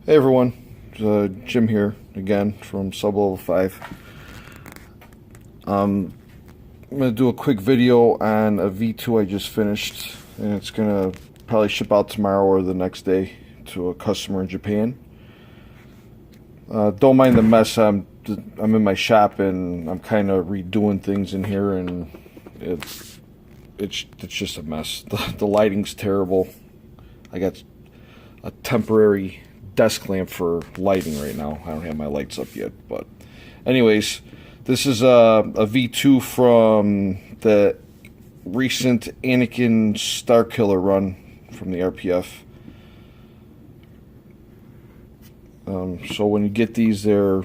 Hey everyone, Jim here again from Sublevel 5. I'm going to do a quick video on a V2 I just finished, and it's going to probably ship out tomorrow or the next day to a customer in Japan. Don't mind the mess. I'm in my shop and I'm kind of redoing things in here, and it's just a mess. The lighting's terrible. I got a temporary desk lamp for lighting right now. I don't have my lights up yet, but anyways, this is a V2 from the recent Anakin Starkiller run from the RPF. So when you get these, they're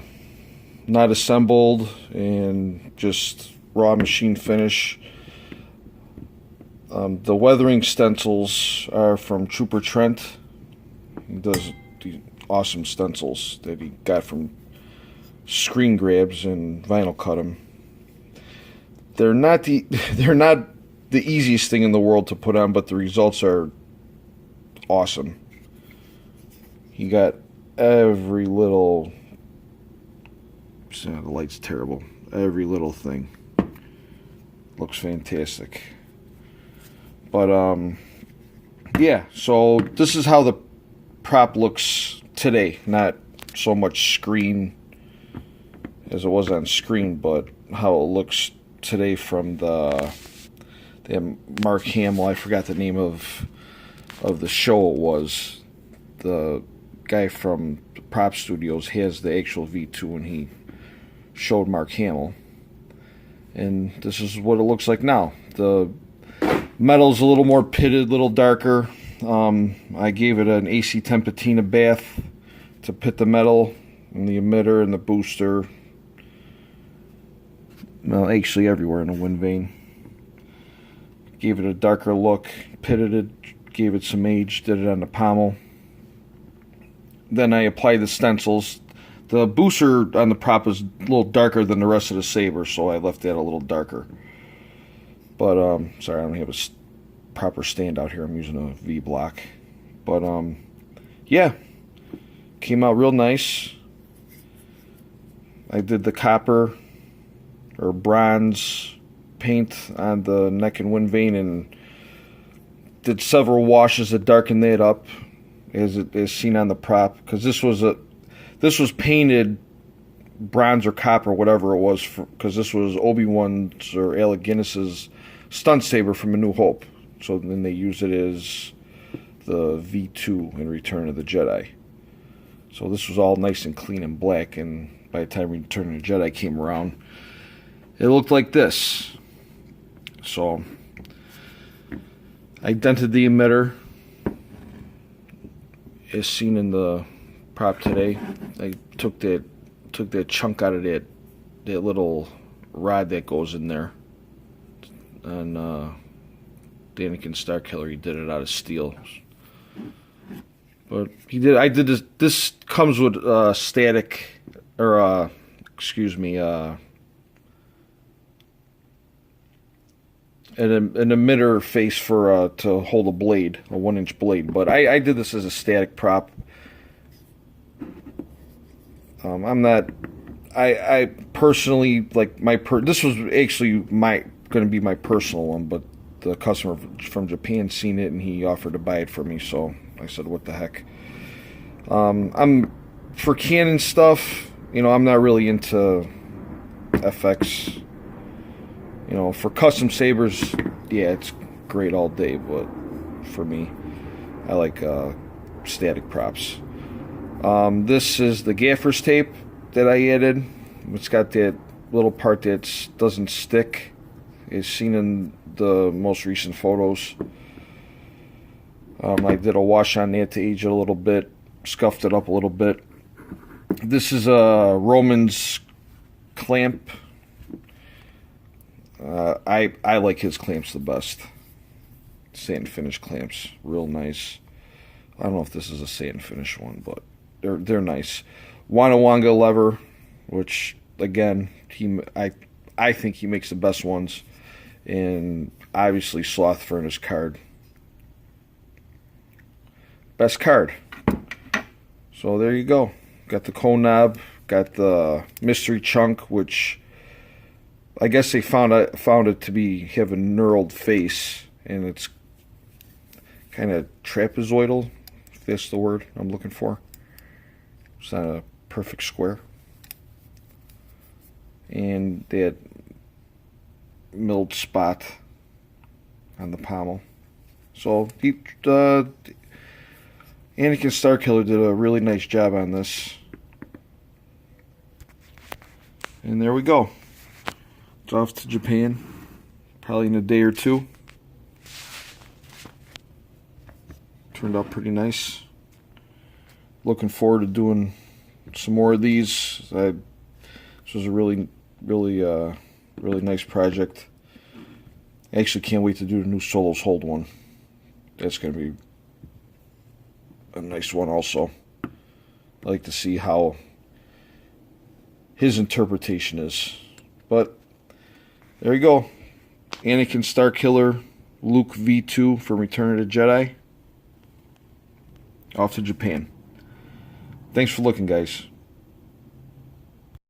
not assembled and just raw machine finish. The weathering stencils are from Trooper Trent. He does these awesome stencils that he got from screen grabs and vinyl cut them. They're not the easiest thing in the world to put on, but the results are awesome. He got every little, the light's terrible. Every little thing looks fantastic. But yeah, so this is how the prop looks today. Not so much screen as it was on screen, but how it looks today from the Mark Hamill. I forgot the name of the show it was. The guy from the Prop Studios has the actual V2, and he showed Mark Hamill. And this is what it looks like now. The metal's a little more pitted, a little darker. I gave it an AC 10 patina bath to pit the metal and the emitter and the booster. Well, actually everywhere in the wind vane. Gave it a darker look, pitted it, gave it some age, did it on the pommel. Then I applied the stencils. The booster on the prop is a little darker than the rest of the saber, so I left that a little darker. But, sorry, I don't have a proper stand out here. I'm using a V block. But, yeah. Came out real nice. I did the copper or bronze paint on the neck and wind vane and did several washes that darkened that up as seen on the prop. Because this was painted bronze or copper, whatever it was, because this was Obi-Wan's or Alec Guinness's stunt saber from A New Hope. So then they used it as the V2 in Return of the Jedi. So this was all nice and clean and black, and by the time Return of the Jedi came around, it looked like this. So I dented the emitter as seen in the prop today. I took that chunk out of that little rod that goes in there. And the Anakin Starkiller, he did it out of steel. But I did this. This comes with static, or excuse me, an emitter face for to hold a blade, a 1-inch blade. But I did this as a static prop. I'm not. I personally like this was actually going to be my personal one, but the customer from Japan seen it and he offered to buy it for me, so I said, what the heck. I'm for Canon stuff, I'm not really into FX. For custom sabers, yeah, it's great all day, but for me, I like static props. This is the gaffer's tape that I added. It's got that little part that doesn't stick. It's seen in the most recent photos. I did a wash on that to age it a little bit, scuffed it up a little bit. This is a Roman's clamp. I like his clamps the best. Satin finish clamps, real nice. I don't know if this is a satin finish one, but they're nice. Wanga lever, which again I think he makes the best ones. And obviously Sloth Furnace card. Best card. So there you go. Got the cone knob, got the mystery chunk, which I guess they found it to have a knurled face, and it's kind of trapezoidal, if that's the word I'm looking for. It's not a perfect square. And that milled spot on the pommel. So Anakin Starkiller did a really nice job on this. And there we go. It's off to Japan, probably in a day or two. Turned out pretty nice. Looking forward to doing some more of these. This was a really nice project. I actually can't wait to do the new Solos Hold one. That's going to be a nice one also. I like to see how his interpretation is. But there you go. Anakin Starkiller, Luke V2 from Return of the Jedi. Off to Japan. Thanks for looking, guys.